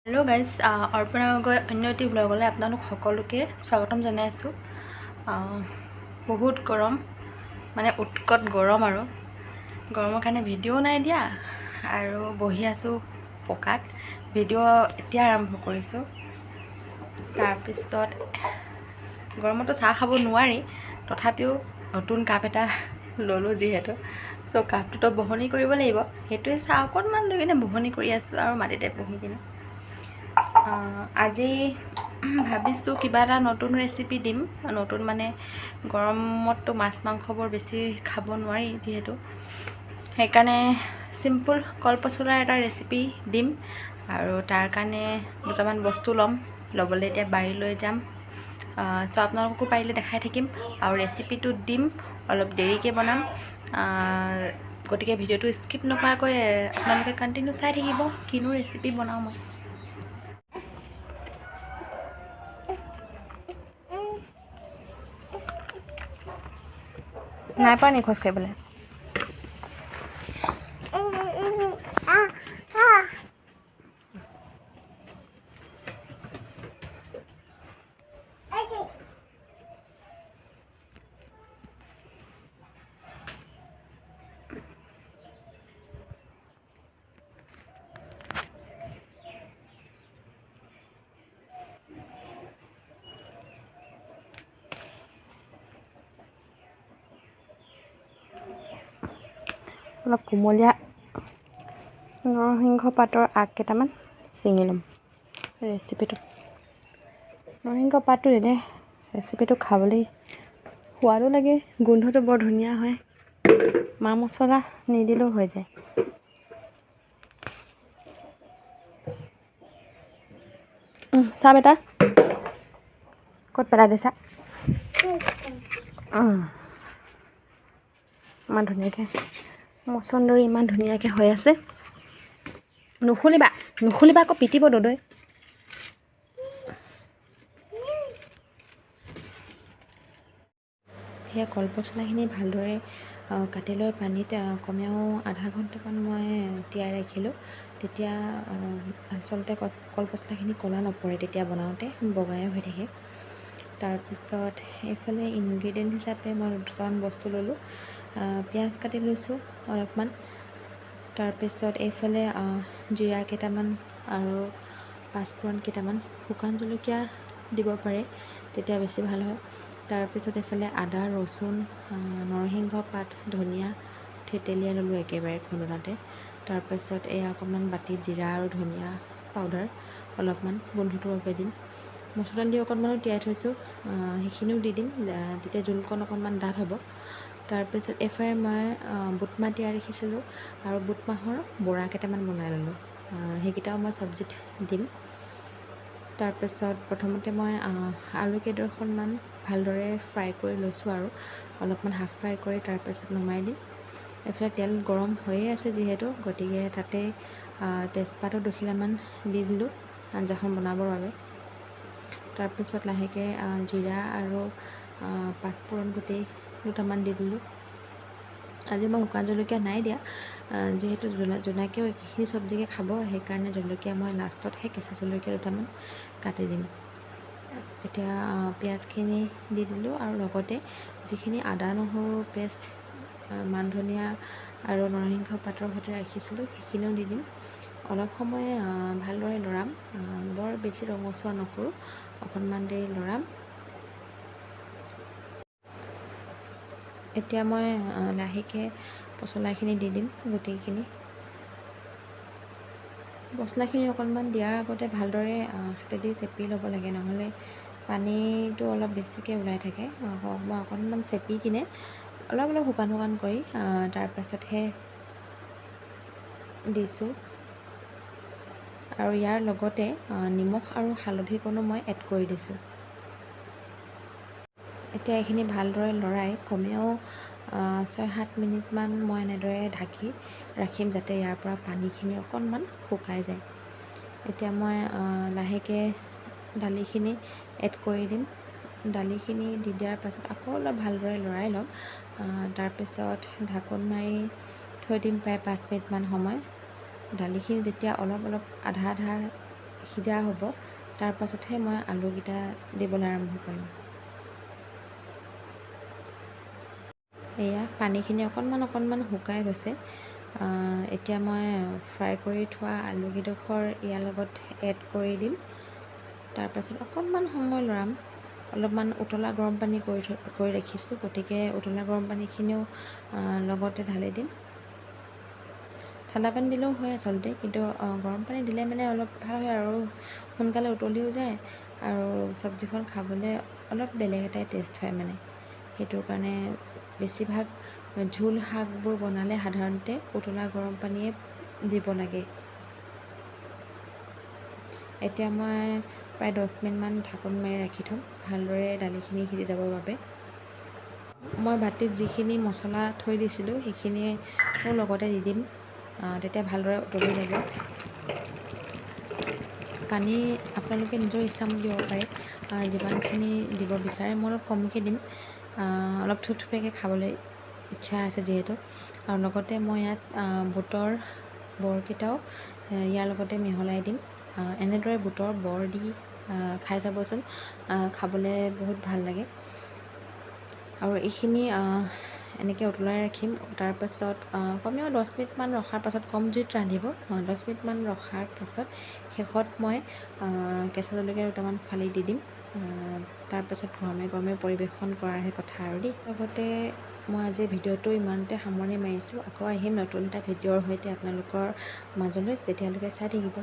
Hello' guys, Arpana Gogoi অন্য এটি ব্লগলৈ আপোনালোক সকলোকে স্বাগতম জনাই আছোঁ। বহুত গৰম, মানে উৎকট গৰম আৰু গৰমৰ কাৰণে ভিডিঅ' নাই দিয়া আৰু বহি আছোঁ পকাত। ভিডিঅ' এতিয়া আৰম্ভ কৰিছোঁ। তাৰপিছত গৰমতো চাহ খাব নোৱাৰি, তথাপিও নতুন কাপ এটা ল'লোঁ যিহেতু, চ' কাপটোতো বহনি কৰিব লাগিব। সেইটোৱে চাহ অকণমান লৈ কিনে বহনি কৰি আছোঁ আৰু মাটিতে বহি কিনে। আজি ভাবিছোঁ কিবা এটা নতুন ৰেচিপি দিম। নতুন মানে গৰমততো মাছ মাংসবোৰ বেছি খাব নোৱাৰি যিহেতু, সেইকাৰণে চিম্পুল কলপচলাৰ এটা ৰেচিপি দিম। আৰু তাৰ কাৰণে দুটামান বস্তু ল'বলৈ এতিয়া বাৰীলৈ যাম। চ' আপোনালোককো পাৰিলে দেখাই থাকিম আৰু ৰেচিপিটো দিম, অলপ দেৰিকৈ বনাম। গতিকে ভিডিঅ'টো স্কিপ নকৰাকৈ আপোনালোকে কণ্টিনিউ চাই থাকিব, কিনো ৰেচিপি বনাওঁ মই। নাই পৰা নি খোজ কাঢ়িবলৈ? অলপ কোমলীয়া নৰসিংহ পাতৰ আগ কেইটামান ছিঙি ল'ম ৰেচিপিটো। নৰসিংহ পাতটো দিলে ৰেচিপিটো খাবলৈ সোৱাদো লাগে, গোন্ধটো বৰ ধুনীয়া হয়। মা মছলা নিদিলেও হৈ যায়। চাহ বেটা ক'ত পেলাই দিছা? ইমান ধুনীয়াকৈ মচন্দৰী ইমান ধুনীয়াকৈ হৈ আছে। নুখুলিবা আকৌ পিটিব দদৈ। সেয়া কলপচলাখিনি ভালদৰে কাটি লৈ পানীত কমেও আধা ঘণ্টামান মই তিয়াই ৰাখিলোঁ। তেতিয়া আচলতে কলপচলাখিনি ক'লা নপৰে, তেতিয়া বনাওঁতে বগাই হৈ থাকে। তাৰপিছত এইফালে ইনগ্ৰিডিয়েণ্ট হিচাপে মই দুটামান বস্তু ল'লোঁ। পিঁয়াজ কাটি লৈছোঁ অলপমান। তাৰপিছত এইফালে জিৰা কেইটামান আৰু পাঁচফোৰণ কেইটামান, শুকান জলকীয়া দিব পাৰে, তেতিয়া বেছি ভাল হয়। তাৰপিছত এইফালে আদা, ৰচুন, নৰসিংহ পাত, ধনিয়া থেতেলিয়াই ল'লোঁ একেবাৰে খুন্দনাতে। তাৰপিছত এয়া অকণমান বাতিত জিৰা আৰু ধনিয়া পাউডাৰ অলপমান গোন্ধটোৰ বাবে দিম। মচুৰ দালি অকণমানো তিয়াই থৈছোঁ, সেইখিনিও দি দিম, তেতিয়া জোলকণ অকণমান ডাঠ হ'ব। তাৰপিছত এইফালে মই বুট মাহ তিয়াই ৰাখিছিলোঁ আৰু বুট মাহৰ বৰা কেইটামান বনাই ল'লোঁ, সেইকেইটাও মই চব্জিত দিম। তাৰপিছত প্ৰথমতে মই আলু কেইডোখৰমান ভালদৰে ফ্ৰাই কৰি লৈছোঁ আৰু অলপমান হাফ ফ্ৰাই কৰি তাৰপিছত নমাই দিম। এইফালে তেল গৰম হৈয়ে আছে যিহেতু, গতিকে তাতে তেজপাতো দুখিলামান দি দিলোঁ আঞ্জাখন বনাবৰ বাবে। তাৰপিছত লাহেকৈ জিৰা আৰু পাঁচফোৰণ গুটি দুটামান দি দিলোঁ। আজি মই শুকান জলকীয়া নাই দিয়া, যিহেতু জোনাকেও এইখিনি চব্জিকে খাব, সেইকাৰণে জলকীয়া মই লাষ্টতহে কেঁচা জলকীয়া দুটামান কাটি দিম। এতিয়া পিঁয়াজখিনি দি দিলোঁ আৰু লগতে যিখিনি আদা নহৰু পেষ্ট মান ধনিয়া আৰু নৰসিংহ পাতৰ সৈতে ৰাখিছিলোঁ সেইখিনিও দি দিম। অলপ সময় ভালদৰে লৰাম, বৰ বেছি ৰঙচুৱা নকৰোঁ, অকণমান দেৰি লৰাম। এতিয়া মই লাহেকৈ পচলাখিনি দি দিম। গোটেইখিনি পচলাখিনি অকণমান দিয়াৰ আগতে ভালদৰে হাতেদি চেপি ল'ব লাগে, নহ'লে পানীটো অলপ বেছিকৈ ওলাই থাকে। মই অকণমান চেপি কিনে অলপ শুকান কৰি তাৰপাছতহে দিছোঁ। আৰু ইয়াৰ লগতে নিমখ আৰু হালধিকণো মই এড কৰি দিছোঁ। এতিয়া এইখিনি ভালদৰে লৰাই কমেও 6-7 মিনিটমান মই এনেদৰে ঢাকি ৰাখিম, যাতে ইয়াৰ পৰা পানীখিনি অকণমান শুকাই যায়। এতিয়া মই লাহেকৈ দালিখিনি এড কৰি দিম। দালিখিনি দি দিয়াৰ পাছত আকৌ অলপ ভালদৰে লৰাই ল'ম। তাৰপিছত ঢাকোন মাৰি থৈ দিম প্ৰায় 5 মিনিটমান সময়। দালিখিনি যেতিয়া অলপ আধা সিজা হ'ব তাৰ পাছতহে মই আলুকেইটা দিবলৈ আৰম্ভ কৰিম। এয়া পানীখিনি অকণমান শুকাই গৈছে। এতিয়া মই ফ্ৰাই কৰি থোৱা আলুকেইডোখৰ ইয়াৰ লগত এড কৰি দিম। তাৰপাছত অকণমান সময় লৰাম। অলপমান উতলা গৰম পানী কৰি ৰাখিছোঁ, গতিকে উতলা গৰম পানীখিনিও লগতে ঢালি দিম। ঠাণ্ডা পানী দিলেও হয় আচলতে, কিন্তু গৰম পানী দিলে মানে অলপ ভাল হয় আৰু সোনকালে উতলিও যায় আৰু চব্জিখন খাবলৈ অলপ বেলেগ এটাই টেষ্ট হয় মানে। সেইটোৰ কাৰণে বেছিভাগ ঝোল শাকবোৰ বনালে সাধাৰণতে উতলা গৰম পানীয়ে দিব লাগে। এতিয়া মই প্ৰায় 10 মিনিটমান ঢাকোন মাৰি ৰাখি থ'ম ভালদৰে দালিখিনি সিজি যাবৰ বাবে। মই বাতিত যিখিনি মছলা থৈ দিছিলোঁ সেইখিনিয়ে লগতে দি দিম, তেতিয়া ভালদৰে উতলি যাব। পানী আপোনালোকে নিজৰ ইচ্ছামতে দিব পাৰে, যিমানখিনি দিব বিচাৰে। মই অলপ কমকৈ দিম, অলপ থুপথুপীয়াকৈ খাবলৈ ইচ্ছা আছে যিহেতু। আৰু লগতে মই ইয়াত বুটৰ বৰকেইটাও ইয়াৰ লগতে মিহলাই দিম। এনেদৰে বুটৰ বৰ দি খাই চাবচোন, খাবলৈ বহুত ভাল লাগে। আৰু এইখিনি এনেকৈ উতলাই ৰাখিম। তাৰপাছত কমেও 10 মিনিটমান ৰখাৰ পাছত, কম জুইত ৰান্ধিব। 10 মিনিটমান ৰখাৰ পাছত শেষত মই কেঁচা জলকীয়া দুটামান ফালি দি দিম। তাৰপাছত গৰমে গৰমে পৰিৱেশন কৰাৰহে কথা আৰু দেই। লগতে মই আজি ভিডিঅ'টো ইমানতে সামৰণি মাৰিছোঁ। আকৌ আহিম নতুন এটা ভিডিঅ'ৰ সৈতে আপোনালোকৰ মাজলৈ, তেতিয়ালৈকে চাই থাকিব।